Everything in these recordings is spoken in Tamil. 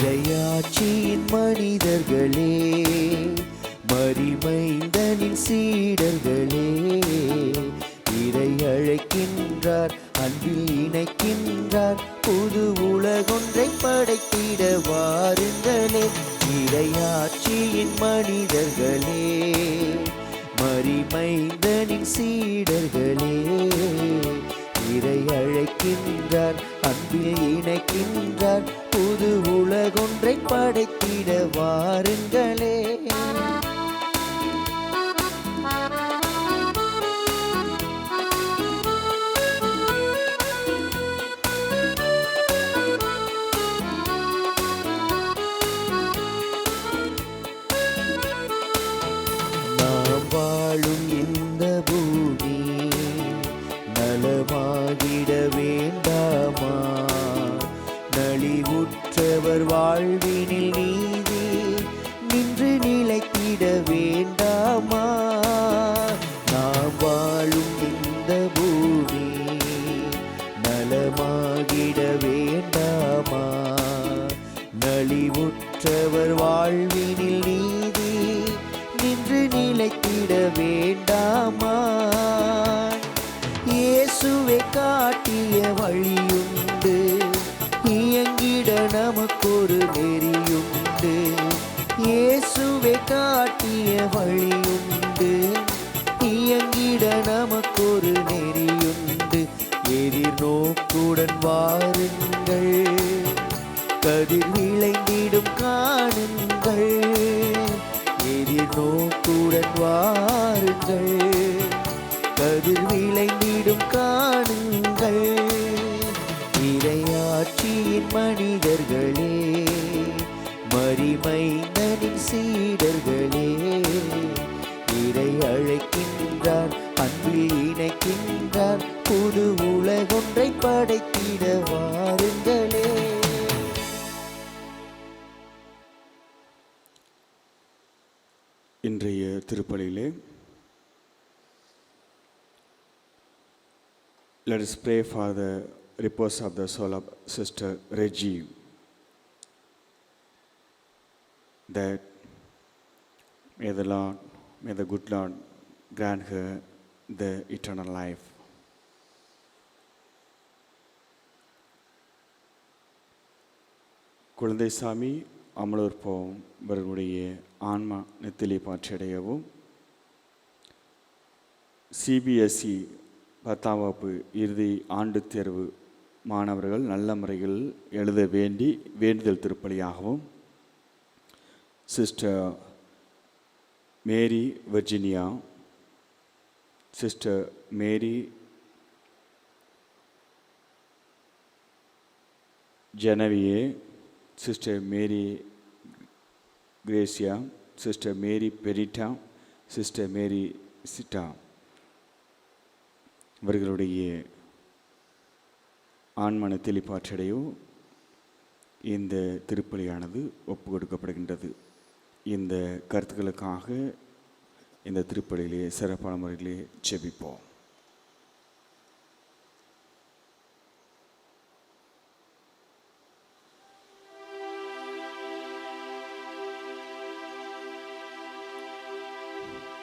இறையாட்சியின் மனிதர்களே, மரிமைந்தனின் சீடர்களே, இறை அழைக்கின்றார், அன்பில் இணைக்கின்றார், புது உலகொன்றை படைத்திட வாருங்களே. இறையாட்சியின் மனிதர்களே, மரிமைந்தனின் சீடர்களே, இறை அழைக்கின்றார், அன்பில் இணைக்கின்றார், புது உலகொன்றை படைத்திட வாருங்களே. நாம் வாழும் இந்த பூமி நலமாகிட வேண்டாமா? நலிவுற்றவர் வாழ்வினில் நீதி நின்று நிலைத்திட வேண்டாமா? நாம் வாழும் இந்த பூமி நலமாகிட வேண்டாமா? நலிவுற்றவர் வாழ்வினில் நீதி நின்று நிலைத்திட வேண்டாமா? இயேசுவை காட்டிய வழியுண்டு, இயங்கிட நமக்கொரு நெறியுண்டு. இயேசுவை காட்டிய வழியுண்டு, இயங்கிட நமக்கொரு நெறியுண்டு. எதிர்நோக்குடன் வாருங்கள், கதிர் விளைந்திடும் காணுங்கள். எதிர்நோக்குடன் வாருங்கள், கதிர் விளைந்திடும் காணுங்கள். இறையாட்சியின் மனிதர்களே, மரிமைந்தனின் சீடர்களே, இறை அழைக்கின்றார், அன்பில் இணைக்கின்றார், புது உலகொன்றை படைத்திட வாருங்களே. இன்றைய திருப்பலியிலே let us pray for the repose of the soul of Sister Reggie, that may the Lord, may the good Lord grant her the eternal life. குழந்தை சாமி அமலூர் போவும் இவர்களுடைய ஆன்மா நெத்திலி பாற்றடையவும், சிபிஎஸ்இ 10ஆம் வகுப்பு இறுதி ஆண்டு தேர்வு மாணவர்கள் நல்ல முறையில் எழுத வேண்டி வேண்டுதல் திருப்பலியாகவும், சிஸ்டர் மேரி வர்ஜினியா, சிஸ்டர் மேரி ஜெனவியே, சிஸ்டர் மேரி கிரேசியா, சிஸ்டர் மேரி பெரிட்டா, சிஸ்டர் மேரி சிட்டா இவர்களுடைய ஆன்மன தெளிப்பாற்றடையும் இந்த திருப்பலியானது ஒப்பு கொடுக்கப்படுகின்றது. இந்த கருத்துக்களுக்காக இந்த திருப்பலியிலே சிறப்பான முறையிலே ஜெபிப்போம்.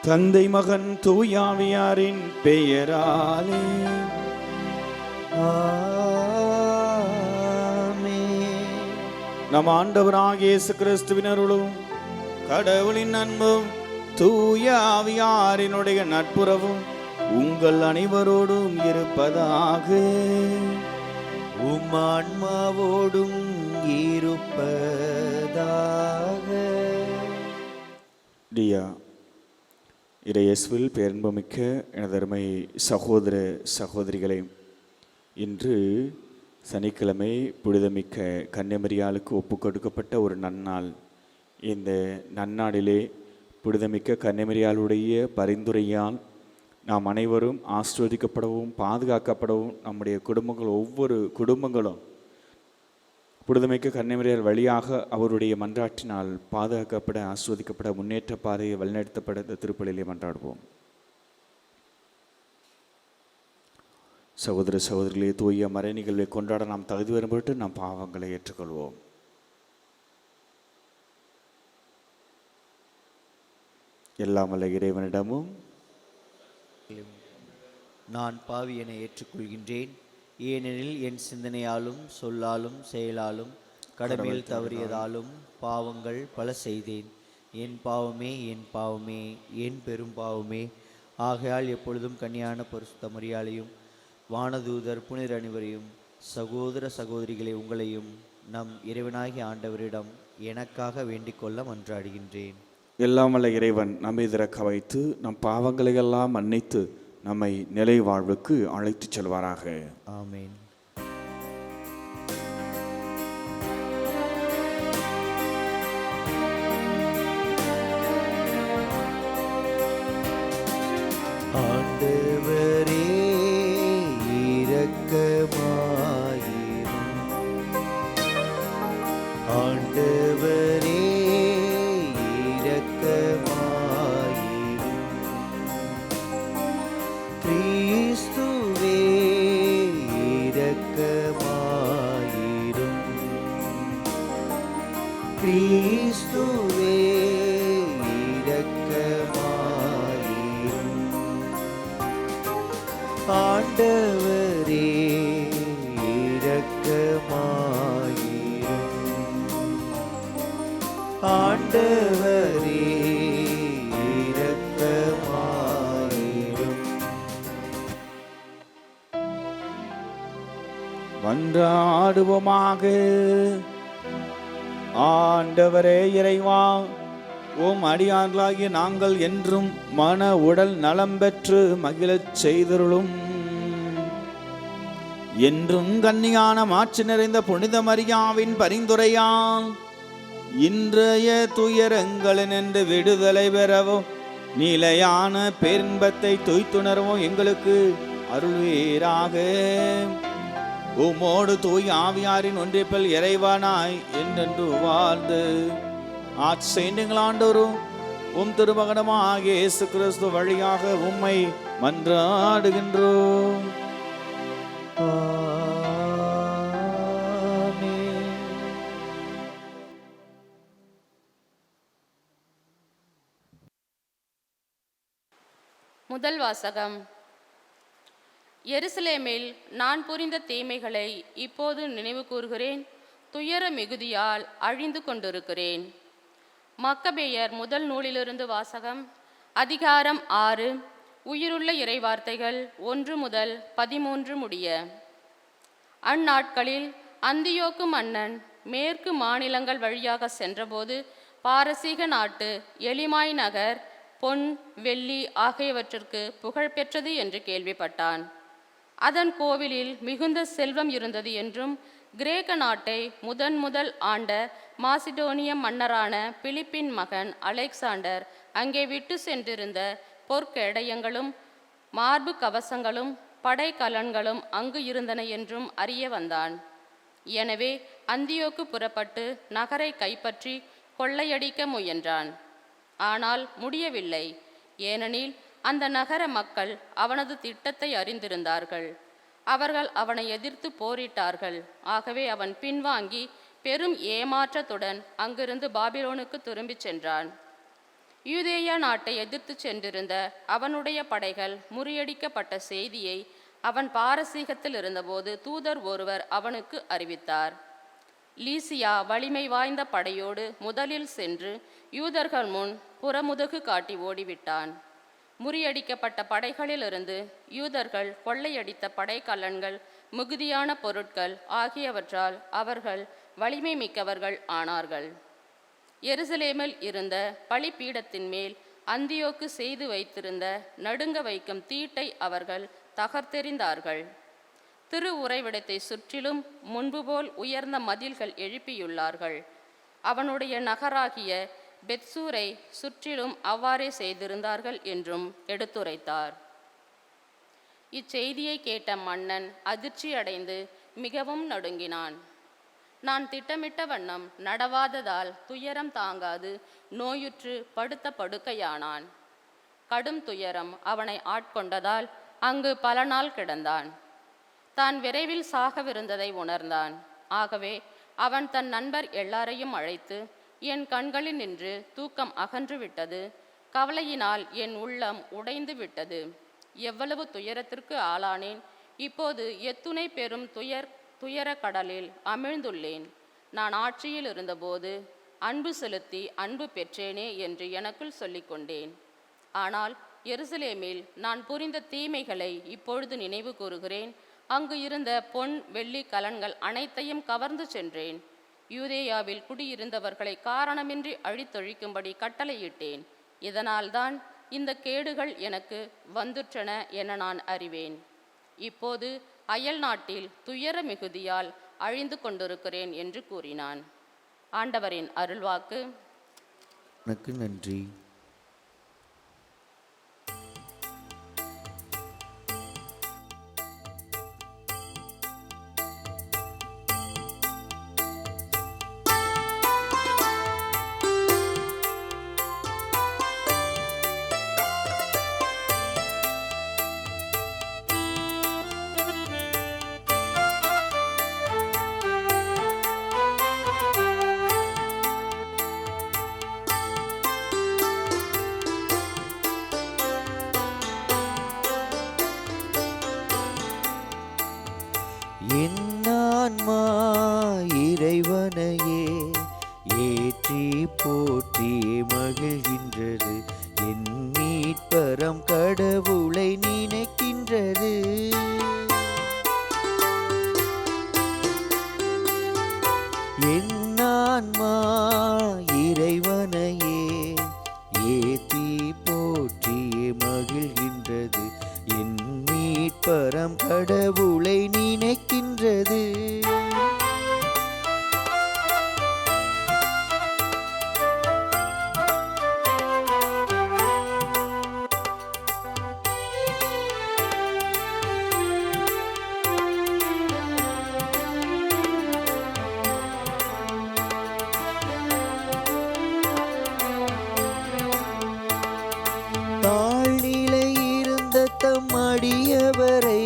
தந்தை மகன் தூயாவியாரின் பெயராலே ஆமென். நம் ஆண்டவராகிய இயேசு கிறிஸ்துவின் அருளும் கடவுளின் அன்பும் தூய ஆவியாரினுடைய நட்புறவும் உங்கள் அனைவரோடும் இருப்பதாக. உம் ஆன்மாவோடும் இருப்பதாக. டியா இறையேசுவில் பேரன்புமிக்க எனதருமை சகோதர சகோதரிகளை, இன்று சனிக்கிழமை புனிதமிக்க கன்னிமரியாளுக்கு ஒப்பு கொடுக்கப்பட்ட ஒரு நன்னாள். இந்த நன்னாளிலே புனிதமிக்க கன்னிமரியாளுடைய பரிந்துரையால் நாம் அனைவரும் ஆசீர்வதிக்கப்படவும் பாதுகாக்கப்படவும், நம்முடைய ஒவ்வொரு குடும்பங்களும் புனிதமிக்க கன்னிமரியாள் வழியாக அவருடைய மன்றாட்டினால் பாதுகாக்கப்பட, ஆசீர்வதிக்கப்பட, முன்னேற்ற பாதையை வழிநடத்தப்பட இந்த திருப்பலியிலே மன்றாடுவோம். சகோதர சகோதரிகளே, தூய மறை நிகழ்வை கொண்டாட நாம் தகுதி வரும்பொருட்டு நாம் பாவங்களை ஏற்றுக்கொள்வோம். எல்லாம் வல்ல இறைவனிடமும் நான் பாவி என ஏற்றுக்கொள்கின்றேன். ஏனெனில் என் சிந்தனையாலும் சொல்லாலும் செயலாலும் கடமையில் தவறியதாலும் பாவங்கள் பல செய்தேன். என் பாவமே, என் பாவமே, என் பெரும் பாவமே. ஆகையால் எப்பொழுதும் கன்னியான பரிசுத்த மரியாளையும் வானதூதர் புனிதர் அனைவரையும் சகோதர சகோதரிகளை உங்களையும் நம் இறைவனாகிய ஆண்டவரிடம் எனக்காக வேண்டிக்கொள்ள மன்றாடுகின்றேன். எல்லாம் வல்ல இறைவன் நம்மை திறக்க வைத்து நம் பாவங்களை எல்லாம் மன்னித்து நம்மை நிலை வாழ்வுக்கு அழைத்துச் செல்வாராக. ஆமேன். ஆண்டவரே இரக்கமாயிரும். ஆண்டவரே இரக்கமாயிரும். கிறிஸ்துவே இரக்கமாயிரும். கிறிஸ்துவே இரக்கமாயிரும். ஆண்டவரே இரக்கமாயிரும். ஆண்டவரே இரக்கமாயிரும். மன்றாடுவோமாக. ஆண்டவரே இறைவா, உம் அடியார்களாகிய நாங்கள் என்றும் மன உடல் நலம் பெற்று மகிழச் செய்தருளும். என்றும் கன்னியான மாட்சி நிறைந்த புனித மரியாவின் பரிந்துரையால் இன்றைய துயரங்களினின்று விடுதலை பெறவும் நிலையான பேரின்பத்தை துய்த்துணரவும் எங்களுக்கு அருள்வீராக. உமோடு தூய் ஆவியாரின் ஒன்றிப்பில் இறைவனாய் என்றென்று வாழ்ந்து ஆட்சேண்டுங்களாண்டோரும் உம் திருமகனமாக இயேசு கிறிஸ்து வழியாக உம்மை மன்றாடுகின்றோம். முதல் வாசகம். எருசலேமில் நான் புரிந்த தீமைகளை இப்போது நினைவு கூர்கிறேன். துயர மிகுதியால் அழிந்து கொண்டிருக்கிறேன். மக்கபேயர் முதல் நூலிலிருந்து வாசகம். அதிகாரம் 6. உயிருள்ள இறைவார்த்தைகள் 1 முதல் 13 முடிய. அந்நாட்களில் அந்தியோக்கு மன்னன் மேற்கு மாநிலங்கள் வழியாக சென்றபோது பாரசீக நாட்டு எலிமாய் நகர் பொன், வெள்ளி ஆகியவற்றிற்கு புகழ்பெற்றது என்று கேள்விப்பட்டான். அதன் கோவிலில் மிகுந்த செல்வம் இருந்தது என்றும், கிரேக்க நாட்டை முதல் ஆண்ட மாசிடோனிய மன்னரான பிலிப்பின் மகன் அலெக்சாண்டர் அங்கே விட்டு சென்றிருந்த பொற்கேடயங்களும் மார்பு கவசங்களும் படைக்கலன்களும் அங்கு இருந்தன என்றும் அறிய வந்தான். எனவே அந்தியோக்கு புறப்பட்டு நகரை கைப்பற்றி கொள்ளையடிக்க முயன்றான். ஆனால் முடியவில்லை. ஏனெனில் அந்த நகர மக்கள் அவனது திட்டத்தை அறிந்திருந்தார்கள். அவர்கள் அவனை எதிர்த்து போரிட்டார்கள். ஆகவே அவன் பின்வாங்கி பெரும் ஏமாற்றத்துடன் அங்கிருந்து பாபிலோனுக்கு திரும்பிச் சென்றான். யூதேயா நாட்டை எதிர்த்து சென்றிருந்த அவனுடைய படைகள் முறியடிக்கப்பட்ட செய்தியை அவன் பாரசீகத்தில் இருந்தபோது தூதர் ஒருவர் அவனுக்கு அறிவித்தார். லீசியா வலிமை வாய்ந்த படையோடு முதலில் சென்று யூதர்கள் முன் புறமுதுகு காட்டி ஓடிவிட்டான். முறியடிக்கப்பட்ட படைகளிலிருந்து யூதர்கள் கொள்ளையடித்த படைக்கலன்கள், மிகுதியான பொருட்கள் ஆகியவற்றால் அவர்கள் வலிமை மிக்கவர்கள் ஆனார்கள். எருசலேமில் இருந்த பலிபீடத்தின் மேல் அந்தியோக்கு செய்து வைத்திருந்த நடுங்க வைக்கும் தீட்டை அவர்கள் தகர்த்தெறிந்தார்கள். திரு உறைவிடத்தை சுற்றிலும் முன்பு போல் உயர்ந்த மதில்கள் எழுப்பியுள்ளார்கள். அவனுடைய நகராகிய பெத்சூரை சுற்றிலும் அவ்வாறே செய்திருந்தார்கள் என்றும் எடுத்துரைத்தார். இச்செய்தியை கேட்ட மன்னன் அதிர்ச்சியடைந்து மிகவும் நடுங்கினான். நான் திட்டமிட்ட வண்ணம் நடவாததால் துயரம் தாங்காது நோயுற்று படுத்த படுக்கையானான். கடும் துயரம் அவனை ஆட்கொண்டதால் அங்கு பல நாள் கிடந்தான். தான் விரைவில் சாகவிருந்ததை உணர்ந்தான். ஆகவே அவன் தன் நண்பர் எல்லாரையும் அழைத்து, என் கண்களில் நின்று தூக்கம் அகன்று விட்டது, கவலையினால் என் உள்ளம் உடைந்து விட்டது. எவ்வளவு துயரத்திற்கு ஆளானேன்! இப்போது எத்துணை பெரும் துயர கடலில் அமிழ்ந்துள்ளேன். நான் ஆட்சியில் இருந்தபோது அன்பு செலுத்தி அன்பு பெற்றேனே என்று எனக்குள் சொல்லிக்கொண்டேன். ஆனால் எருசலேமில் நான் புரிந்த தீமைகளை இப்பொழுது நினைவு கூறுகிறேன். அங்கு இருந்த பொன் வெள்ளி கலன்கள் அனைத்தையும் கவர்ந்து சென்றேன். யூதேயாவில் குடியிருந்தவர்களை காரணமின்றி அழித்தொழிக்கும்படி கட்டளையிட்டேன். இதனால்தான் இந்த கேடுகள் எனக்கு வந்துற்றன என நான் அறிவேன். இப்போது அயல் நாட்டில் துயர மிகுதியால் அழிந்து கொண்டிருக்கிறேன் என்று கூறினான். ஆண்டவரின் அருள்வாக்கு. உனக்கு நன்றி. என் ஆன்மா இறைவனையே ஏற்றி போற்றி மகிழ்கின்றது. என் மீட்பரம் கடவுளை நினைக்கின்றது. என் ஆன்மா இறைவனையே ஏற்றி போற்றி மகிழ்கின்றது. என் மீட்பரம் கடவுளை நினைக்கின்றது. தாழ்நிலை இருந்த தம் அடியவரை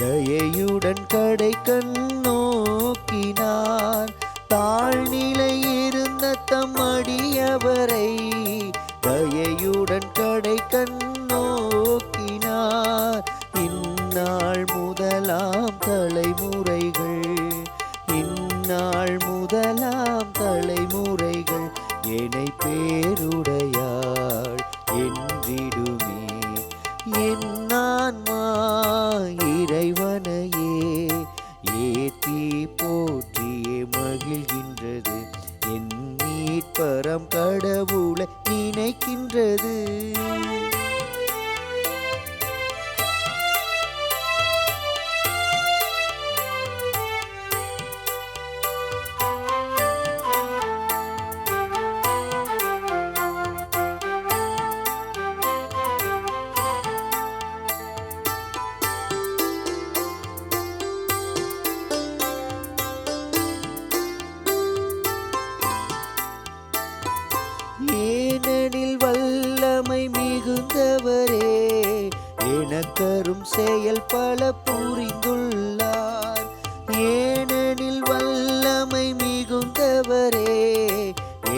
தயையுடன் கடை கண் நோக்கினார். தாழ்நிலை இருந்த தம் அடியவரை தயையுடன் கடை கண் நோக்கினார். இந்நாள் முதலாம் தலைமுறைகள், இந்நாள் முதலாம் தலைமுறைகள் என்னை பேருடையாள் என்றிடுமே. என் ஆன்மா இறைவனையே ஏற்றி போற்றியே மகிழ்கின்றது. என் மீட்பரம் கடவுளை நினைக்கின்றது. ஏனெனில் வல்லமை மிகுந்தவரே எனக்கரும் செயல் பல புரிந்துள்ளார். ஏனெனில் வல்லமை மிகுந்தவரே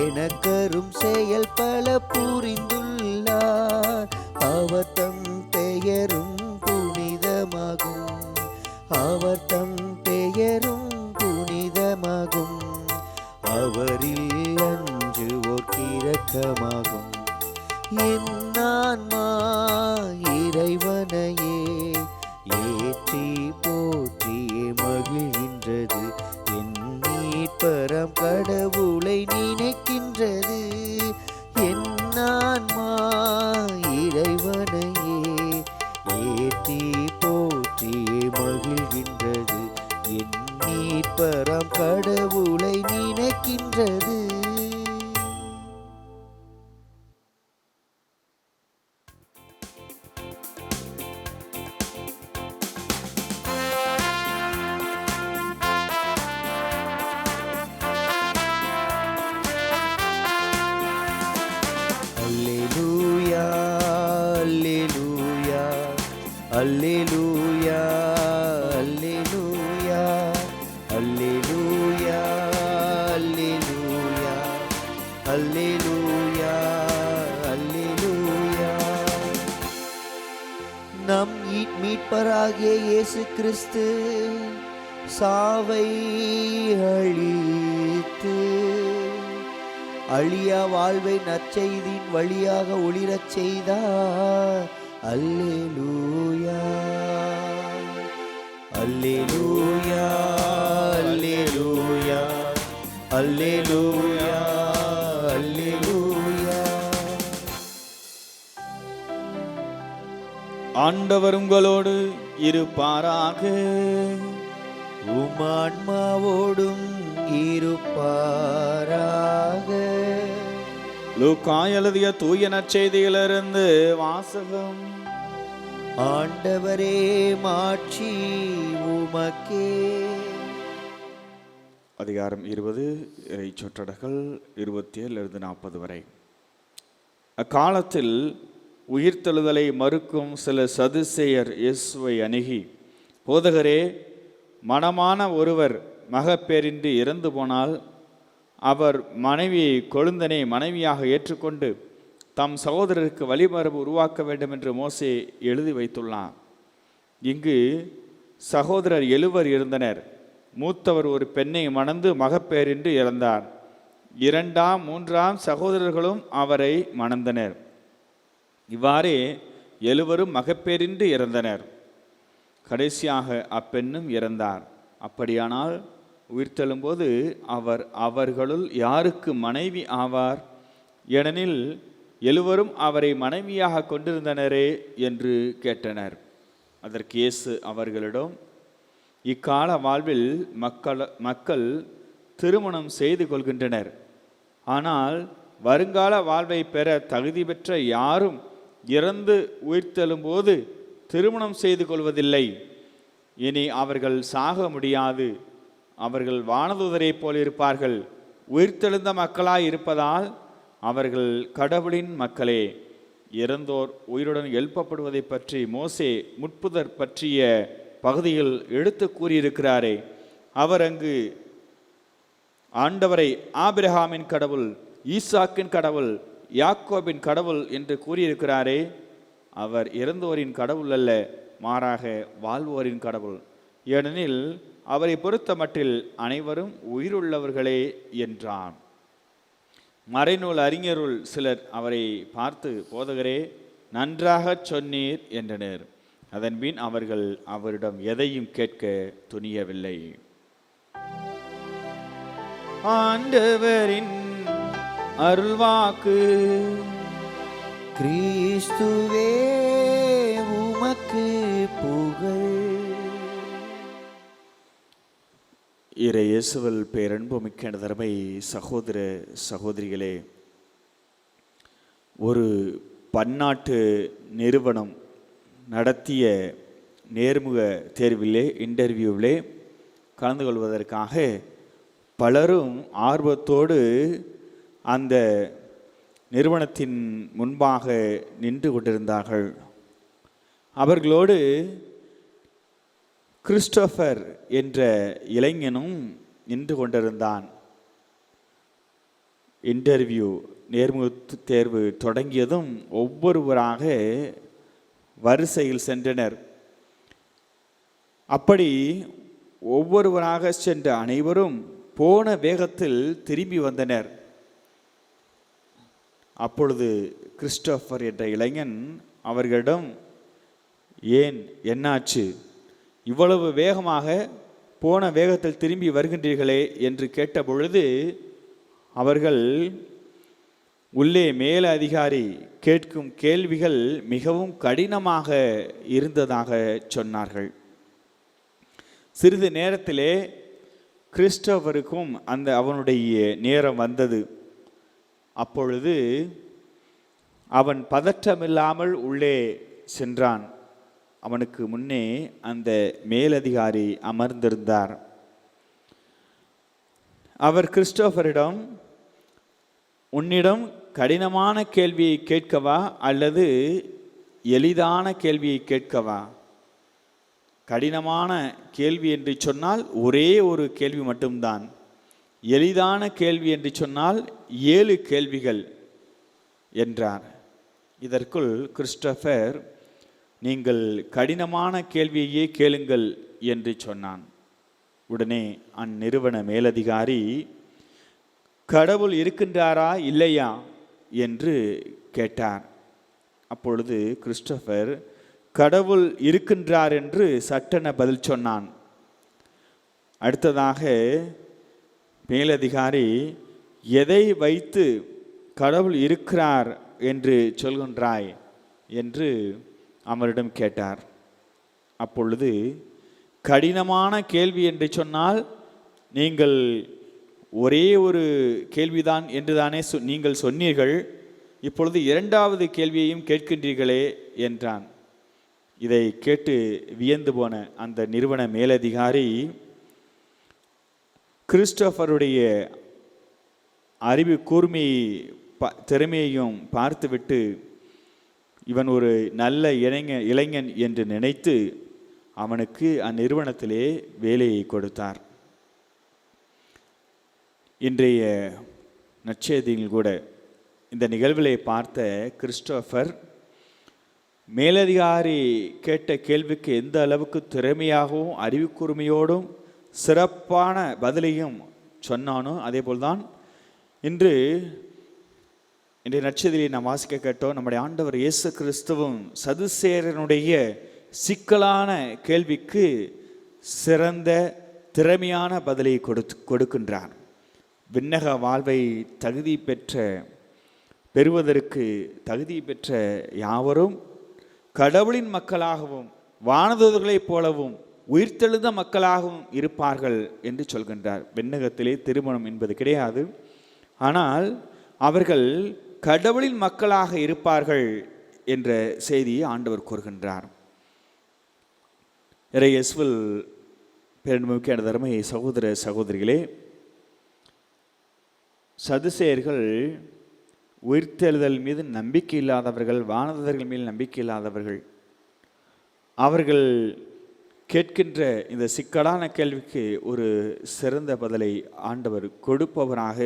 எனக்கரும் செயல் பல புரிந்துள்ளார். அவர் தம் பெயரும் புனிதமாகும், அவர் தம் பெயரும் புனிதமாகும். அவரில் அஞ்சுவோர் இரக்கமாகும். என் ஆன்மா இறைவனையே ஏற்றி போற்றியே மகிழ்கின்றது. என் மீட்பரம் கடவுளை நினைக்கின்றது. என் ஆன்மா இறைவனையே ஏற்றி போற்றியே மகிழ்கின்றது. என் மீட்பரம் கடவுளை நினைக்கின்றது. அல்லேலூயா அல்லேலூயா அல்லேலூயா அல்லேலூயா அல்லேலூயா அல்லேலூயா கிறிஸ்து சாவை அழித்து அழியா வாழ்வை நற்செய்தியின் வழியாக ஒளிரச் செய்தார். அல்லேலூயா அல்லேலூயா அல்லேலூயா அல்லேலூயா அல்லேலூயா. ஆண்டவர் உங்களோடு இருப்பாராக. உம் ஆன்மாவோடும் இருப்பாராக. லூக்கா எழுதிய தூய நற்செய்தியிலிருந்து வாசகம். ஆண்டவரே மாட்சி உமக்கே. அதிகாரம் 20 இறை சொற்றொடர்கள் 27-40 வரை. அக்காலத்தில் உயிர்த்தெழுதலை மறுக்கும் சில சதுசேயர் இயேசுவை அணுகி, போதகரே, மணமான ஒருவர் மகப்பேரின்றி இறந்து போனால் அவர் மனைவியை கொழுந்தனை மனைவியாக ஏற்றுக்கொண்டு தம் சகோதரருக்கு வழிமரபு உருவாக்க வேண்டும் என்று மோசே எழுதி வைத்துள்ளார். இங்கு சகோதரர் 7 இருந்தனர். மூத்தவர் ஒரு பெண்ணை மணந்து மகப்பேரின்றி இறந்தார். 2ஆம் 3ஆம் சகோதரர்களும் அவரை மணந்தனர். இவ்வாறே 7 மகப்பேரின்றி இறந்தனர். கடைசியாக அப்பெண்ணும் இறந்தார். அப்படியானால் உயிர்த்தெழும்போது அவர் அவர்களுள் யாருக்கு மனைவி ஆவார்? ஏனெனில் 7 அவரை மனைவியாக கொண்டிருந்தனரே என்று கேட்டனர். அதற்கு இயேசு அவர்களிடம், இக்கால வாழ்வில் மக்கள் திருமணம் செய்து கொள்கின்றனர். ஆனால் வருங்கால வாழ்வை பெற தகுதி பெற்ற யாரும் இறந்து உயிர்த்தெழும்போது திருமணம் செய்து கொள்வதில்லை. இனி அவர்கள் சாக முடியாது. அவர்கள் வானதூதரைப் போல் இருப்பார்கள். உயிர்த்தெழுந்த மக்களாய் இருப்பதால் அவர்கள் கடவுளின் மக்களே. இறந்தோர் உயிருடன் எழுப்பப்படுவதை பற்றி மோசே முட்புதர் பற்றிய பகுதியில் எடுத்து கூறியிருக்கிறாரே, அவர் அங்கு ஆண்டவரை ஆபிரகாமின் கடவுள், ஈசாக்கின் கடவுள், யாக்கோபின் கடவுள் என்று கூறியிருக்கிறாரே, அவர் இறந்தோரின் கடவுள் அல்ல, மாறாக வாழ்வோரின் கடவுள். ஏனெனில் அவரை பொறுத்த மட்டில் அனைவரும் உயிருள்ளவர்களே என்றான். மறைநூல் அறிஞருள் சிலர் அவரை பார்த்து, போதகரே, நன்றாகச் சொன்னீர் என்றனர். அதன்பின் அவர்கள் அவரிடம் எதையும் கேட்க துணியவில்லை. ஆண்டவரின் அருள்வாக்கு. கிறிஸ்துவே உமக்கு புகழ். இறை இயேசுவில் பேரன்பு மிக்க தரமை சகோதர சகோதரிகளே, ஒரு பன்னாட்டு நிறுவனம் நடத்திய நேர்முக தேர்விலே, இன்டர்வியூவிலே கலந்து கொள்வதற்காக பலரும் ஆர்வத்தோடு அந்த நிறுவனத்தின் முன்பாக நின்று கொண்டிருந்தார்கள். அவர்களோடு கிறிஸ்டோபர் என்ற இளைஞனும் நின்று கொண்டிருந்தான். இன்டர்வியூ நேர்முக தேர்வு தொடங்கியதும் ஒவ்வொருவராக வரிசையில் சென்றனர். அப்படி ஒவ்வொருவராக சென்ற அனைவரும் போன வேகத்தில் திரும்பி வந்தனர். அப்பொழுது கிறிஸ்டோபர் என்ற இளைஞன் அவர்களிடம், ஏன், என்னாச்சு, இவ்வளவு வேகமாக போன வேகத்தில் திரும்பி வருகின்றீர்களே என்று கேட்டபொழுது அவர்கள், உள்ளே மேல அதிகாரி கேட்கும் கேள்விகள் மிகவும் கடினமாக இருந்ததாக சொன்னார்கள். சிறிது நேரத்திலே கிறிஸ்டோபருக்கும் அவனுடைய நேரம் வந்தது. அப்பொழுது அவன் பதற்றமில்லாமல் உள்ளே சென்றான். அவனுக்கு முன்னே அந்த மேலதிகாரி அமர்ந்திருந்தார். அவர் கிறிஸ்டோபரிடம், உன்னிடம் கடினமான கேள்வியை கேட்கவா அல்லது எளிதான கேள்வியை கேட்கவா? கடினமான கேள்வி என்று சொன்னால் ஒரே ஒரு கேள்வி மட்டும்தான். எளிதான கேள்வி என்று சொன்னால் 7 கேள்விகள் என்றார். இதற்குள் கிறிஸ்டோபர், நீங்கள் கடினமான கேள்வியையே கேளுங்கள் என்று சொன்னான். உடனே அந்நிறுவன மேலதிகாரி, கடவுள் இருக்கின்றாரா இல்லையா என்று கேட்டார். அப்பொழுது கிறிஸ்டோபர் கடவுள் இருக்கின்றார் என்று சட்டென பதில் சொன்னான். அடுத்ததாக மேலதிகாரி, எதை வைத்து கடவுள் இருக்கிறார் என்று சொல்கின்றாய் என்று அவரிடம் கேட்டார். அப்பொழுது, கடினமான கேள்வி என்று சொன்னால் நீங்கள் ஒரே ஒரு கேள்விதான் என்று தானே நீங்கள் சொன்னீர்கள், இப்பொழுது இரண்டாவது கேள்வியையும் கேட்கின்றீர்களே என்றான். இதை கேட்டு வியந்து போன அந்த நிறுவன மேலதிகாரி கிறிஸ்டோபருடைய அறிவு கூர்மை திறமையையும் பார்த்துவிட்டு இவன் ஒரு நல்ல இளைஞன் என்று நினைத்து அவனுக்கு அந்நிறுவனத்திலே வேலையை கொடுத்தார். இன்றைய நற்செய்தியில் கூட இந்த நிகழ்விலை பார்த்த கிறிஸ்டோபர் மேலதிகாரி கேட்ட கேள்விக்கு எந்த அளவுக்கு திறமையாகவும் அறிவு கூர்மையோடும் சிறப்பான பதிலையும் சொன்னானோ அதே போல்தான் இன்றைய நற்செய்தியை நாம் வாசிக்க கேட்டோம். நம்முடைய ஆண்டவர் இயேசு கிறிஸ்துவும் சதுசேயனுடைய சிக்கலான கேள்விக்கு சிறந்த திறமையான பதிலை கொடுக்கின்றார். விண்ணக வாழ்வை பெறுவதற்கு தகுதி பெற்ற யாவரும் கடவுளின் மக்களாகவும் வானதூதர்களைப் போலவும் உயிர்த்தெழுந்த மக்களாகவும் இருப்பார்கள் என்று சொல்கின்றார். விண்ணகத்திலே திருமணம் என்பது கிடையாது, ஆனால் அவர்கள் கடவுளின் மக்களாக இருப்பார்கள் என்ற செய்தியை ஆண்டவர் கூறுகின்றார். இயேசுவில் பேரன்புமிக்க தர்மை சகோதர சகோதரிகளே, சதுசேயர்கள் உயிர்த்தெழுதல் மீது நம்பிக்கை இல்லாதவர்கள், வானதூதர்கள் மீது நம்பிக்கை இல்லாதவர்கள். அவர்கள் கேட்கின்ற இந்த சிக்கலான கேள்விக்கு ஒரு சிறந்த பதிலை ஆண்டவர் கொடுப்பவராக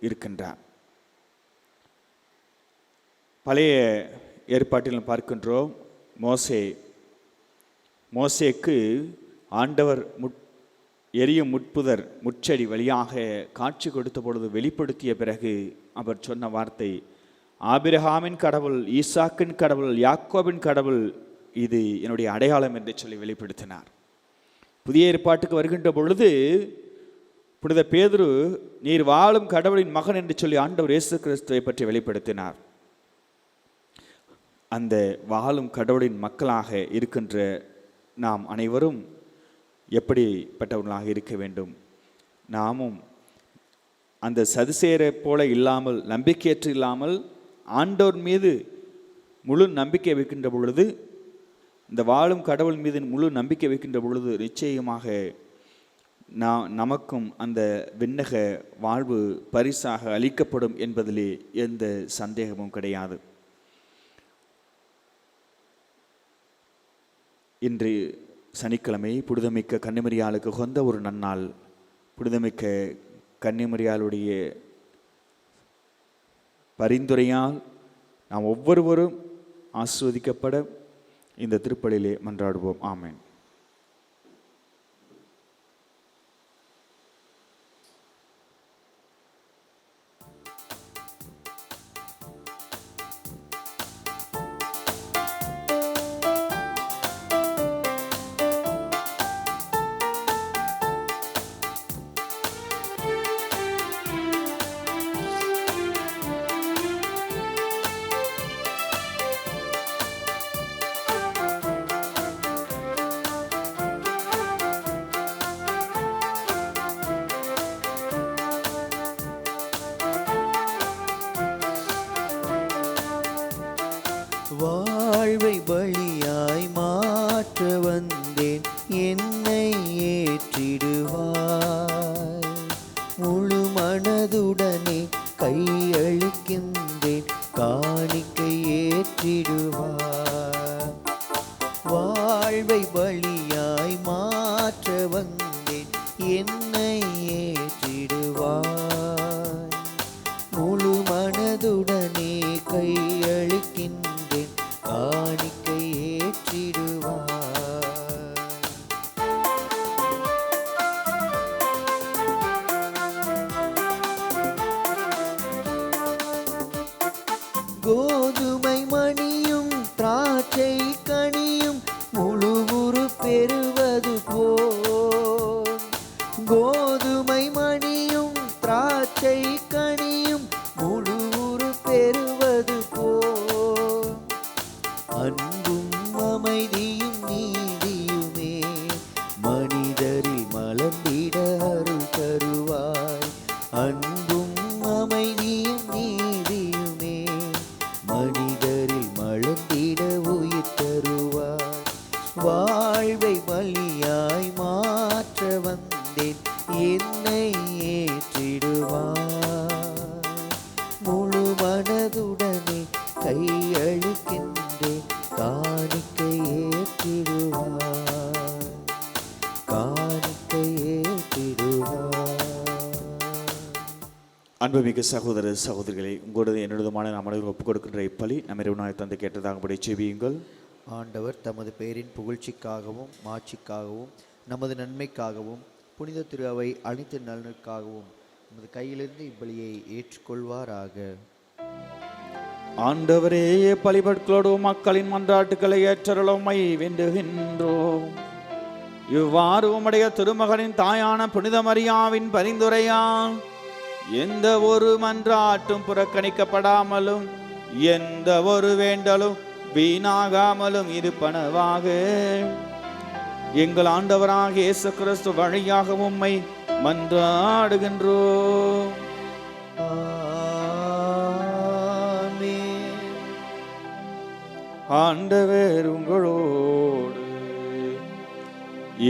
இருக்கின்றார். பழைய ஏற்பாட்டில் பார்க்கின்றோம், மோசேக்கு ஆண்டவர் எரியும் முட்செடி வழியாக காட்சி கொடுத்த பொழுது வெளிப்படுத்திய பிறகு அவர் சொன்ன வார்த்தை, ஆபிரகாமின் கடவுள், ஈசாக்கின் கடவுள், யாக்கோபின் கடவுள், இது என்னுடைய அடையாளம் என்று சொல்லி வெளிப்படுத்தினார். புதிய ஏற்பாட்டுக்கு வருகின்ற பொழுது புனித பேதுரு, நீர் வாழும் கடவுளின் மகன் என்று சொல்லி ஆண்டவர் இயேசு கிறிஸ்துவை பற்றி வெளிப்படுத்தினார். அந்த வாழும் கடவுளின் மக்களாக இருக்கின்ற நாம் அனைவரும் எப்படிப்பட்டவர்களாக இருக்க வேண்டும்? நாமும் அந்த சதுசேயரை போல இல்லாமல், நம்பிக்கையற்று இல்லாமல், ஆண்டவர் மீது முழு நம்பிக்கை வைக்கின்ற பொழுது, இந்த வாழும் கடவுள் மீது முழு நம்பிக்கை வைக்கின்ற பொழுது நிச்சயமாக நமக்கும் அந்த விண்ணக வாழ்வு பரிசாக அளிக்கப்படும் என்பதிலே எந்த சந்தேகமும் கிடையாது. இன்று சனிக்கிழமை புனிதமிக்க கன்னிமரியாளுக்கு உகந்த ஒரு நன்னாள். புனிதமிக்க கன்னிமரியாளுடைய பரிந்துரையால் நாம் ஒவ்வொருவரும் ஆசீர்வதிக்கப்பட இந்த திருப்பலியிலே மன்றாடுவோம். ஆமென். வாழ்வை பலியாய் மாற்ற வந்தேன், என்னை ஏற்றிடுவாய். முழு மனதுடனே கையளிக்கின்றேன், காணிக்கை ஏற்றிடுவாய். வாழ்வை பலியாய் மாற்ற வந்தேன், என்னை ஏற்றிடுவாய். முழு மனதுடனே கையளிக்கின்றேன், காணிக்கை ஏற்றி கோதுமை மணியும் திராட்சை கனியும் முழு உரு பெறுவது போல் அன்பும் அமைதியும் நீதியுமே மனிதரில் மலர்ந்திட அருள் தருவாய். அன்பும் அமைதியும் நீதியுமே மனிதரில் மலர்ந்திட உயிர் தருவாய். வாழ்வை பலியாய் மாற்ற வந்தேன் என்னை ஏற்றிடுவாய். முழு மனதுடனே கையளிக்கின்றேன் காணிக்கை ஏற்றிடுவாய். காணிக்கை ஏற்றிடுவாய். அன்புமிகு சகோதர சகோதரிகளை, உங்களோட என்னுடைய நாம் அனைவரும் ஒப்புக் கொடுக்கின்ற இப்பலி நம்ம இறைவனாய் தந்தை கேட்டதாகபடி செவியுங்கள். ஆண்டவர் தமது பெயரின் புகழ்ச்சிக்காகவும் மாட்சிக்காகவும் நமது நன்மைக்காகவும் புனித திரு அவை அனைத்து நலனுக்காகவும் நமது கையிலிருந்து இப்பலியை ஏற்றுக்கொள்வாராக. ஆண்டவரே, பலிபட்களோடு மக்களின் மன்றாட்டுக்களை ஏற்றருளமை வேண்டுகின்றோம். இவ்வாறு உம்முடைய திருமகனின் தாயான புனித மரியாவின் பரிந்துரையால் எந்த ஒரு மன்றாட்டும் புறக்கணிக்கப்படாமலும் எந்த ஒரு வேண்டலும் வீணாகாமலும் இருப்பனவாக எங்கள் ஆண்டவராக இயேசு கிறிஸ்து வழியாக உம்மை மன்றாடுகின்றோம். ஆமென். ஆண்டவர் உங்களோடு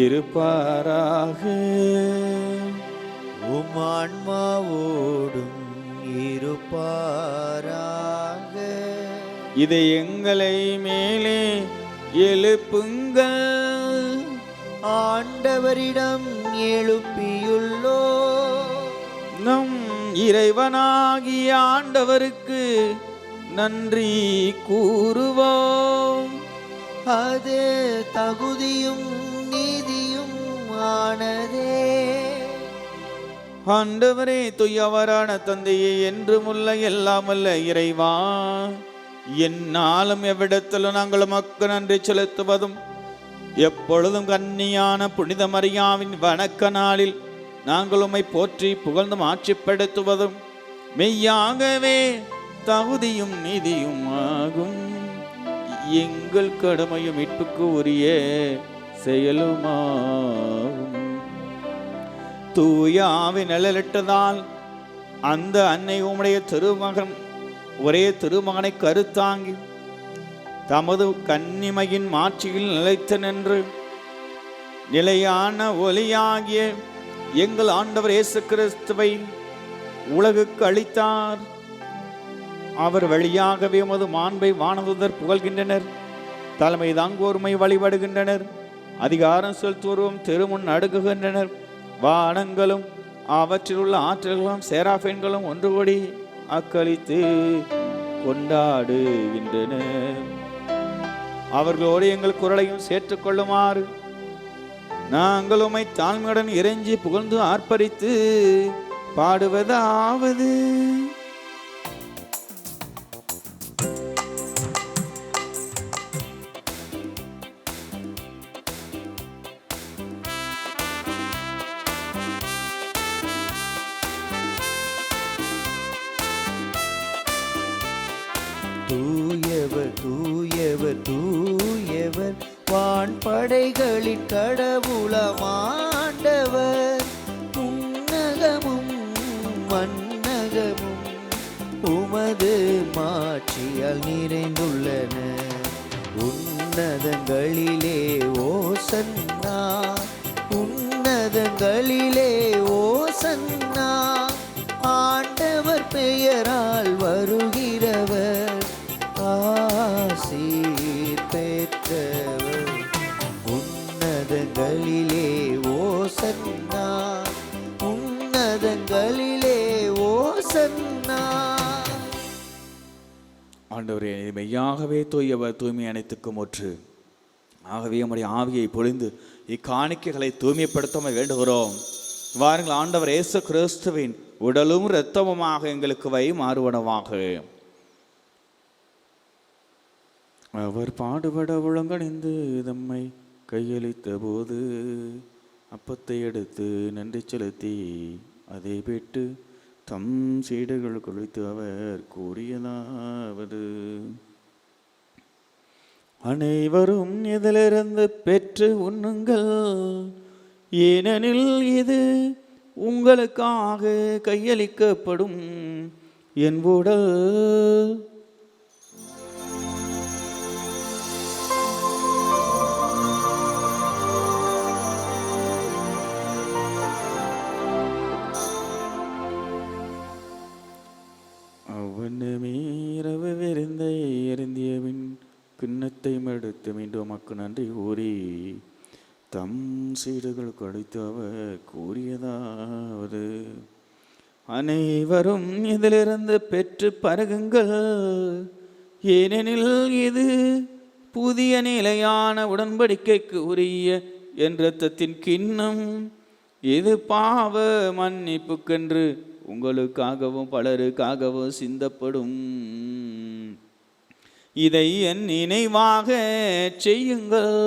இருப்பாராக. உம் ஆன்மாவோடும் இருப்பாராக. இதை எங்களை மேலே எழுப்புங்கள். ஆண்டவரிடம் எழுப்பியுள்ளோ நம் இறைவனாகிய ஆண்டவருக்கு நன்றி கூறுவோம். அது தகுதியும் நீதியும் ஆனதே. ஆண்டவரே, துயவரான தந்தையே, என்றுமுள்ள எல்லாமல்ல இறைவா, என்னாலும் எவ்விடத்திலும் நாங்கள் உமக்கு நன்றி செலுத்துவதும் எப்பொழுதும் கன்னியான புனித மரியாவின் வணக்க நாளில் நாங்கள் உம்மை போற்றி புகழ்ந்தும் ஆட்சிப்படுத்துவதும் மெய்யாகவே தகுதியும் நீதியும் ஆகும். எங்கள் கடமையும் மீட்புக்கு உரிய செயலுமாகும். தூயாவின் நிழலிட்டதால் அந்த அன்னை உம்முடைய ஒரே திருமகனை கருத்தாங்கி தமது கன்னிமையின் மாட்சியில் நிலைத்து நின்று நிலையான ஒளியாகிய எங்கள் ஆண்டவர் இயேசு கிறிஸ்துவை உலகுக்கு அளித்தார். அவர் வழியாகவே உமது மாண்பை வானதூதர் புகழ்கின்றனர். தலைமை தாங்கோர்மை வழிபடுகின்றனர். அதிகாரம் செலுத்துவோரும் திருமுன் அடுக்குகின்றனர். வானங்களும் அவற்றில் உள்ள ஆற்றல்களும் சேராஃபேன்களும் ஒன்று கூடி அக்களித்து கொண்டாடுகின்றனர். அவர்களோடு எங்கள் குரலையும் சேர்த்துக் கொள்ளுமாறு நாங்கள் உம்மை தாழ்மையுடன் இறைஞ்சி புகழ்ந்து ஆர்ப்பரித்து பாடுவதாவது: தூயவர் தூயவர் தூயவர் வான்படைகளின் கடவுளமாண்டவர். உன்னகமும் மன்னகமும் உமது மாட்சியால் நிறைந்துள்ளன. உன்னதங்களிலே ஓசன்னா, உன்னதங்களிலே ஓசன்னா. ஆண்டவர் பெயரால் வருகிறவர் ஆசீர் பெற்றவர். உன்னதங்களிலே ஓசன்னா, உன்னதங்களிலே ஓசன்னா. ஆண்டவரே, மெய்யாகவே தூயவர், தூய்மை அனைத்துக்கும் ஒற்று. ஆகவே நம்முடைய ஆவியை பொழிந்து இக்காணிக்கைகளை தூய்மைப்படுத்த வேண்டுகிறோம். வாருங்கள், ஆண்டவர் இயேசு கிறிஸ்துவின் உடலும் இரத்தமுமாக எங்களுக்கு வை மாறுவனவாக. அவர் பாடுபட ஒழுங்கணிந்து தம்மை கையளித்த போது அப்பத்தை எடுத்து நன்றி செலுத்தி அதை பெற்று தம் சீடர்கள் குறித்து அவர் கூறியதாவது: அனைவரும் இதிலிருந்து பெற்று உண்ணுங்கள், ஏனெனில் இது உங்களுக்காக கையளிக்கப்படும் என் உடல். அவனமீரவு விருந்தை எறிந்தியவின் கிண்ணத்தை எடுத்து மீண்டும் மக்கள் நன்றி கூறி தம் சீடுகள் கொடுத்து அவர் கூறியதாவது: அனைவரும் இதிலிருந்து பெற்று பருகுங்கள், ஏனெனில் இது புதிய நிலையான உடன்படிக்கைக்கு உரிய என் இரத்தத்தின் கிண்ணம். இது பாவ மன்னிப்புக்கென்று உங்களுக்காகவும் பலருக்காகவும் சிந்தப்படும். இதை என் நினைவாக செய்யுங்கள்.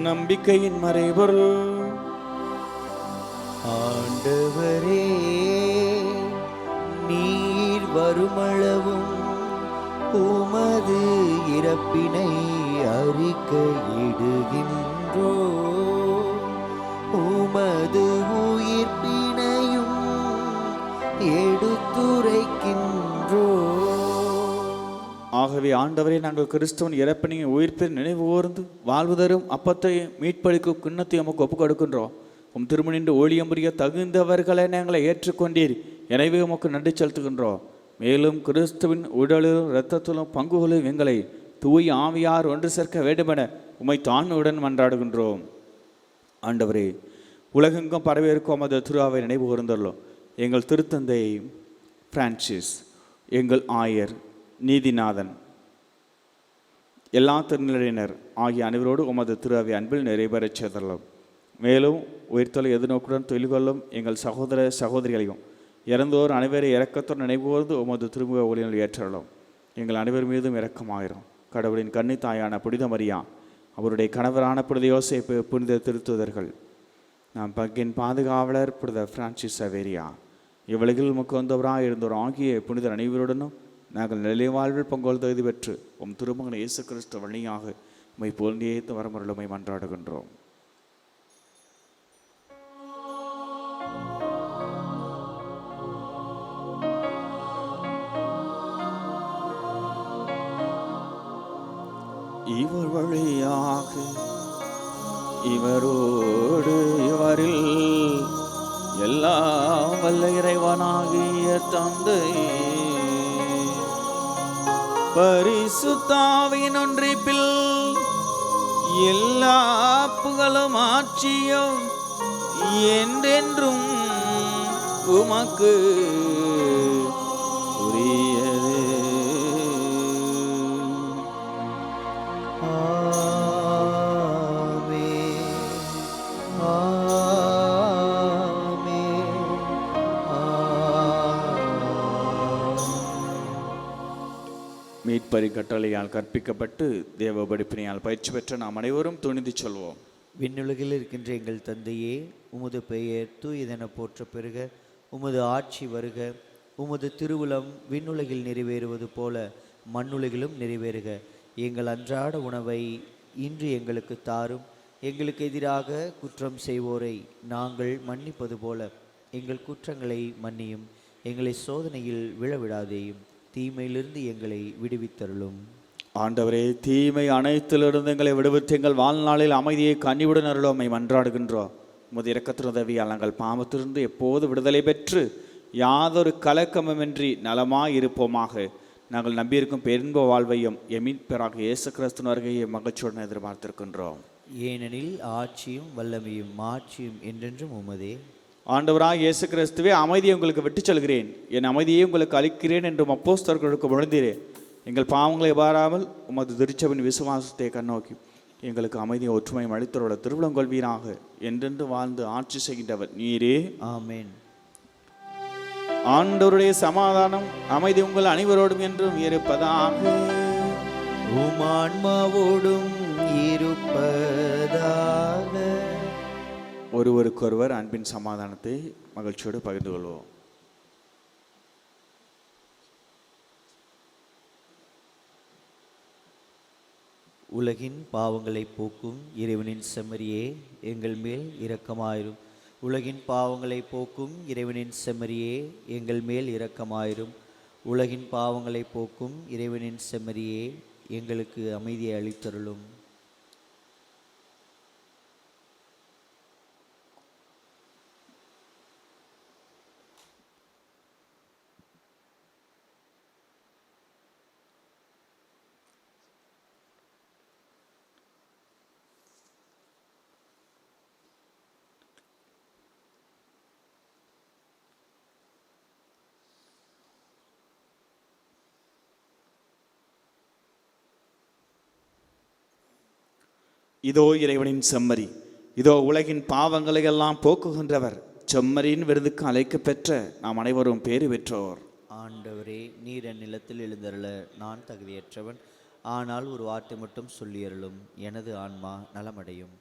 நம்பிக்கையின் மறைபொருள். ஆண்டவரே, நீர் வருமளவும் உமது இறப்பினை அறிக்கையிடுகின்றோ, உமது உயிர்ப்பினையும் எடுத்துரைக்கின்றோ. ஆகவே ஆண்டவரே, நாங்கள் கிறிஸ்துவின் இறப்பினையும் உயிர்ப்பின் நினைவு கூர்ந்து வாழ்வுதரும் அப்பத்தையும் மீட்பளிக்கும் கிண்ணத்தையும் நமக்கு ஒப்புக் கொடுக்கின்றோம். உம் திருமணின்று ஊழியம் புரிய தகுந்தவர்களை நாங்களை ஏற்றுக்கொண்டீர், எனவே உமக்கு நன்றி செலுத்துகின்றோம். மேலும் கிறிஸ்துவின் உடலிலும் இரத்தத்திலும் பங்குகளும் எங்களை தூய் ஆவியார் ஒன்று சேர்க்க வேண்டுமென உம்மை தாழ்மையுடன் மன்றாடுகின்றோம். ஆண்டவரே, உலகெங்கும் பரவியிருக்கும் அது திருவாவை நினைவு கூர்ந்துள்ளோம். எங்கள் திருத்தந்தை பிரான்சிஸ், எங்கள் ஆயர், நீதிநாதன், எல்லா திருநிலையினர் ஆகிய அனைவரோடு உமது திருவாவை அன்பில் நிறைவேறச் செய்துள்ளோம். மேலும் உயிர்த்தலை எதிர்நோக்குடன் தொழில் கொள்ளும் எங்கள் சகோதர சகோதரிகளையும் இறந்தோர் அனைவரை இரக்கத்துடன் நினைவுகூர்ந்து உமது திருமுக ஒளியில் ஏற்றலும். எங்கள் அனைவர் மீதும் இரக்கமாயிரும். கடவுளின் கன்னி தாயான புனித மரியா, அவருடைய கணவரான புனித யோசேப்பு, புனித திருத்துதர்கள், நாம் பங்கின் பாதுகாவலர் புனித பிரான்சிஸ் சவேரியா, இவ்வுலகில் உமக்கு வந்தவராக இருந்தோர் ஆகிய புனித அனைவருடனும் நாங்கள் நிலை வாழ்வில் பங்கோல் தகுதி பெற்று உம் திருமகன் இயேசு கிறிஸ்து வழியாக உம்மை போல்ந்தியே வரமருளுமை மன்றாடுகின்றோம். இவர் வழியாக இவரோடு இவரில் எல்லாம் வல்ல இறைவனாகிய தந்தை பரிசுத்தாவின் ஒன்றிப்பில் எல்லா புகழும் ஆட்சியும் என்றென்றும் உமக்கு உரியது. மீட்பரி கட்டளையால் கற்பிக்கப்பட்டு தேவ படிப்பினையால் பயிற்சி பெற்ற நாம் அனைவரும் துணிந்து சொல்வோம். விண்ணுலகில் இருக்கின்ற எங்கள் தந்தையே, உமது பெயர் தூயதென போற்ற பெறுக, உமது ஆட்சி வருக, உமது திருவுளம் விண்ணுலகில் நிறைவேறுவது போல மண்ணுலகிலும் நிறைவேறுக. எங்கள் அன்றாட உணவை இன்று எங்களுக்கு தாரும். எங்களுக்கு எதிராக குற்றம் செய்வோரை நாங்கள் மன்னிப்பது போல எங்கள் குற்றங்களை மன்னியும். எங்களை சோதனையில் விழவிடாதேயும், தீமையிலிருந்து எங்களை விடுவித்தருளும். ஆண்டவரே, தீமை அனைத்திலிருந்து எங்களை விடுவித்து எங்கள் வாழ்நாளில் அமைதியை கனிவுடன் அருளோமை மன்றாடுகின்றோம். உமது இரக்கத்தின் உதவியால் நாங்கள் பாவத்திலிருந்து எப்போது விடுதலை பெற்று யாதொரு கலக்கமின்றி நலமாய் இருப்போமாக. நாங்கள் நம்பியிருக்கும் பெருன்ப வாழ்வையும் எமீட்பராக இயேசு கிறிஸ்துவின் வருகையை மகிழ்ச்சியுடன் எதிர்பார்த்திருக்கின்றோம். ஏனெனில் ஆட்சியும் வல்லமையும் மாட்சியும் என்றென்றும் உமதே. ஆண்டவராக இயேசு கிறிஸ்துவே, அமைதியை உங்களுக்கு விட்டுச் செல்கிறேன், என் அமைதியை உங்களுக்கு அளிக்கிறேன் என்றும் அப்போஸ்தலர்களுக்கு முழுந்தீரே. எங்கள் பாவங்களை பாராமல் உமது திருச்சபின் விசுவாசத்தை கண்ணோக்கி எங்களுக்கு அமைதியை ஒற்றுமையும் அளித்தருள திருவிழம் கொள்வீராக. என்றென்று வாழ்ந்து ஆட்சி செய்கின்றவர் நீரே. ஆமென். ஆண்டவருடைய சமாதானம் அமைதி உங்கள் அனைவரோடும் என்றும் இருப்பதாக. உம் ஆன்மாவோடும் இருப்பதாக. ஒருவருக்கொருவர் அன்பின் சமாதானத்தை மகிழ்ச்சியோடு பகிர்ந்து கொள்வோம். உலகின் பாவங்களை போக்கும் இறைவனின் செம்மறியே எங்கள் மேல் இரக்கமாயிரும். உலகின் பாவங்களை போக்கும் இறைவனின் செம்மறியே எங்கள் மேல் இரக்கமாயிரும். உலகின் பாவங்களை போக்கும் இறைவனின் செம்மறியே எங்களுக்கு அமைதியை அளித்தருளும். இதோ இறைவனின் செம்மறி, இதோ உலகின் பாவங்களை எல்லாம் போக்குகின்றவர். செம்மறியின் விருதுக்கு அழைக்க பெற்ற நாம் அனைவரும் பேறு பெற்றோர். ஆண்டவரே, நீர் என் நிலத்தில் எழுந்தருள நான் தகுதியற்றவன். ஆனால் ஒரு வார்த்தை மட்டும் சொல்லியருளும், எனது ஆன்மா நலமடையும்.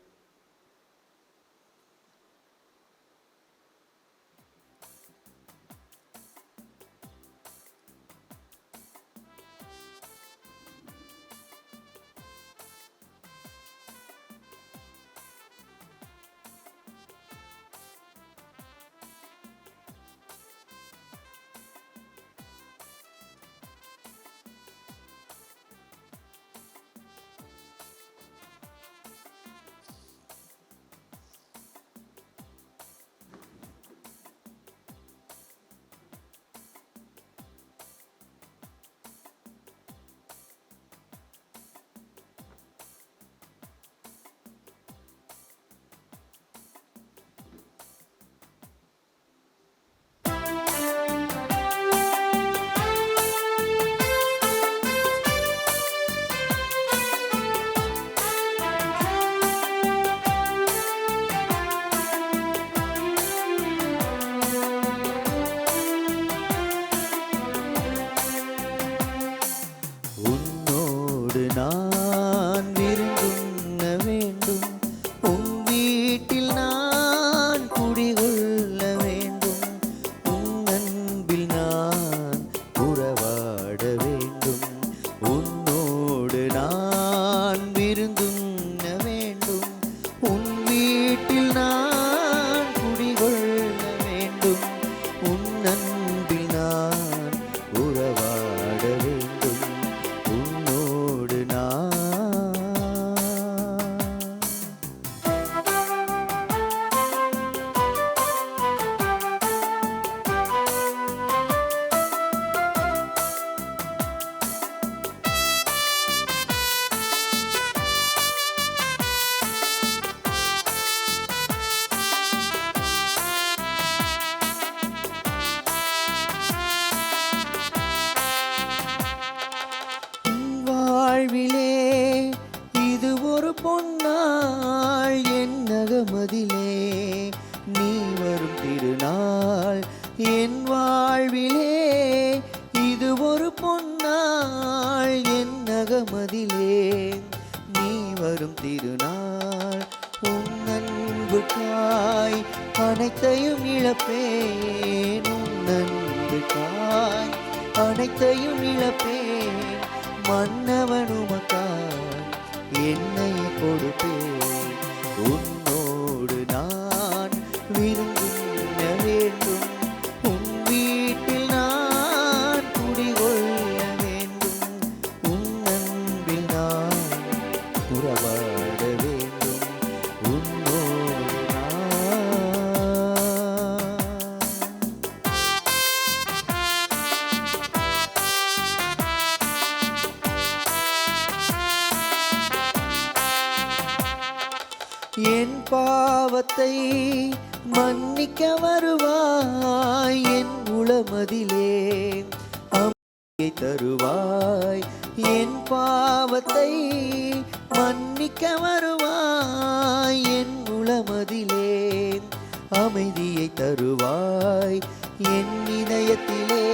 நான் விருந்துண்ண வேண்டும், உன் வீட்டில் நான் குடிகொள்ள வேண்டும், உன் அன்பில் நான் உறவாட வேண்டும். உன்னோடு நான் விருந்துண்ண வேண்டும், உன் வீட்டில் நான் குடிகொள்ள வேண்டும், உன் அன்பில் நான் உறவாட வேண்டும். வாழ்விலே இது ஒரு பொன்னாள், என் நகமதிலே நீ வரும் திருநாள். என் வாழ்விலே இது ஒரு பொன்னாள், என் நகமதிலே நீ வரும் திருநாள். உன் அன்புக்காய் அனைத்தையும் இழப்பேன், உன் அன்புக்காய் அனைத்தையும் இழப்பேன். மன்னவன் உமக்காய் என்னை கொடுப்பேன். உன்னோடு நான் விருந்துண்ண வேண்டும், உன் வீட்டில் நான் குடிகொள்ள வேண்டும், உன் அன்பில் நான் உறவாட வேண்டும். உன்னோடு என் பாவத்தை மன்னிக்க வருவாய், என் உளமதிலே அமைதியை தருவாய். பாவத்தை மன்னிக்க வருவாய். என் உளமதிலே அமைதியை தருவாய். என் இதயத்திலே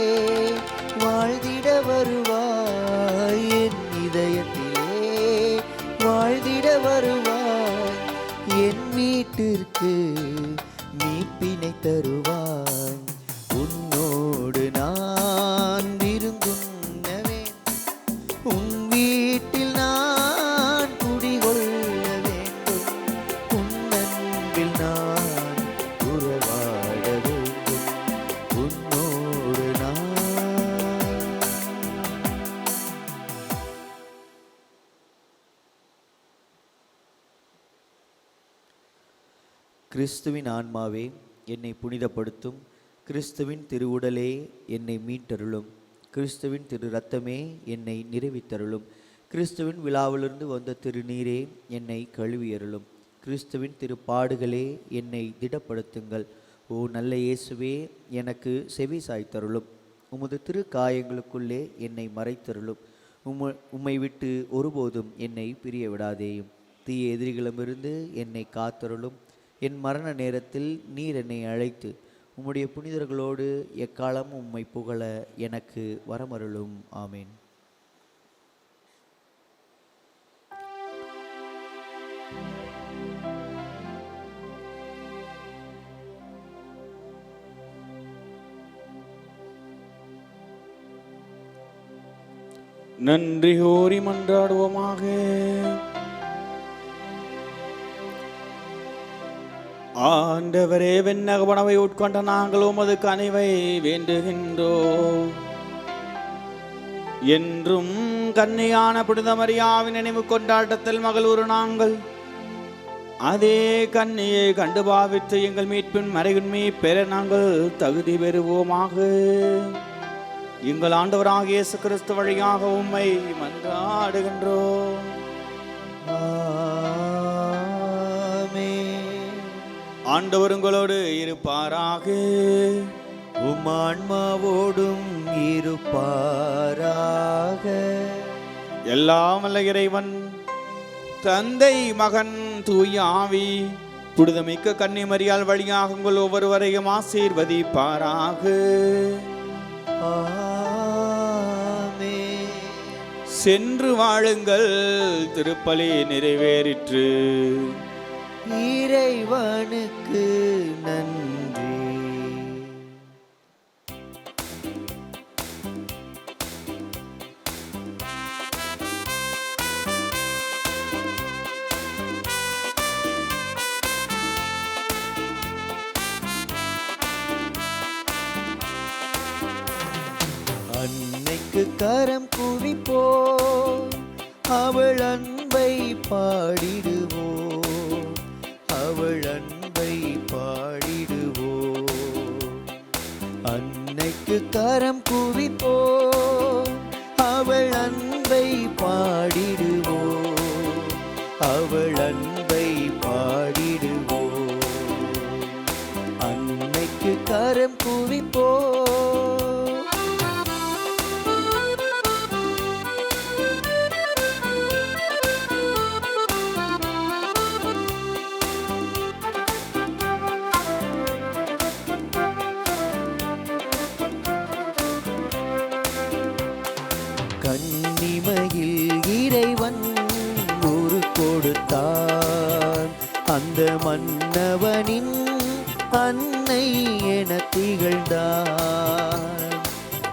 வாழ்ந்திட வருவாய். என் இதயத்திலே வாழ்ந்திட வருவாய். என் வீட்டிற்கு மீட்பினை தருவாய். உன்னோடு நான் விருந்துண்ணவேன். உன் வீட்டில் நான் குடிகொள்ள வேண்டும். உன் அன்பில் நான் உறவாட வேண்டும். உன்னோடு நான். கிறிஸ்துவின் ஆன்மாவே என்னை புனிதப்படுத்தும். கிறிஸ்துவின் திருவுடலே என்னை மீட்டருளும். கிறிஸ்துவின் திரு இரத்தமே என்னை நிறைவித்தருளும். கிறிஸ்துவின் விழாவிலிருந்து வந்த திருநீரே என்னை கழுவியருளும். கிறிஸ்துவின் திருப்பாடுகளே என்னை திடப்படுத்துங்கள். ஓ நல்ல இயேசுவே, எனக்கு செவி சாய்த்தருளும். உமது திரு காயங்களுக்குள்ளே என்னை மறைத்தருளும். உம்மை விட்டு ஒருபோதும் என்னை பிரிய விடாதேயும். தீய எதிரிகளிடமிருந்து என்னை காத்தருளும். என் மரண நேரத்தில் நீர் என்னை அழைத்து உம்முடைய புனிதர்களோடு எக்காலம் உம்மை புகழ எனக்கு வரமருளும். ஆமேன். நன்றி கூறி மன்றாடுவோமாக. ஆண்டவரே, வெண்ணக உணவை உட்கொண்ட நாங்கள் உமது கனிவை வேண்டுகின்றோம். என்றும் கன்னியான புனித மரியாவின் நினைவு கொண்டாட்டத்தில் மகளூர் நாங்கள் அதே கன்னியை கண்டு பாவித்து எங்கள் மீட்பின் மறையுண்மை பெற நாங்கள் தகுதி பெறுவோமாக. எங்கள் ஆண்டவராகிய இயேசு கிறிஸ்து வழியாக உம்மை மன்றாடுகின்றோம். ஆண்டவர் உங்களோடு இருப்பாராக. உம் ஆன்மாவோடும் இருப்பாராக. எல்லாம் வல்ல இறைவன் தந்தை, மகன், தூய ஆவி புனிதமிக்க கன்னிமரியாள் வழியாக உங்கள் ஒவ்வொருவரையும் ஆசீர்வதிப்பாராக. ஆமென். சென்று வாழுங்கள், திருப்பலி நிறைவேறிற்று. இறைவனுக்கு நன்றி. அன்னைக்கு கரம் குவிப்போம், அவள் அன்பை பாடிடுவோம். அவள் அன்பை பாடிடுவோம். அன்னைக்கு கரம் குவிப்போம், அவள் அன்பை பாடிடுவோம். அவள் அன்பை பாடிடுவோம். அன்னைக்கு கரம் குவிப்போம். கன்னிமையில் இறைவன் உரு கொடுத்தான். அந்த மன்னவனின் அன்னை என திகழ்ந்தான்.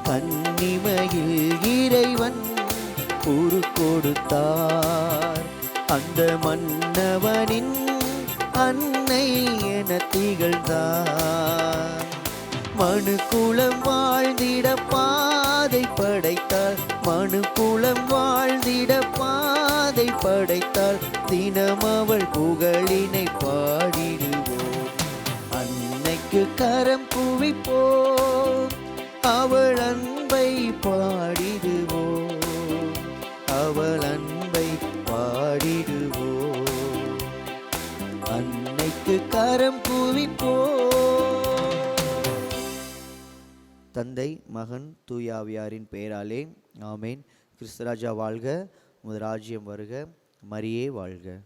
கன்னிமையில் இறைவன் உரு கொடுத்தார். அந்த மன்னவனின் அன்னை என திகழ்ந்தான். மனுக்குலம் வாழ்ந்திட பாதை படைத்தாள். மனுக்குலம் வாழ்ந்திட பாதை படைத்தாள். தினம் அவள் புகழினை பாடிடுவோம். அன்னைக்கு கரம் குவிப்போம், அவள் அன்பை பாடிடுவோம். அவள் அன்பை பாடிடுவோம். அன்னைக்கு கரம் குவிப்போம். தந்தை, மகன், தூயாவியாரின் பெயராலே ஆமேன். கிறிஸ்து ராஜா வாழ்க, உமது ராஜ்யம் வருக, மரியே வாழ்க.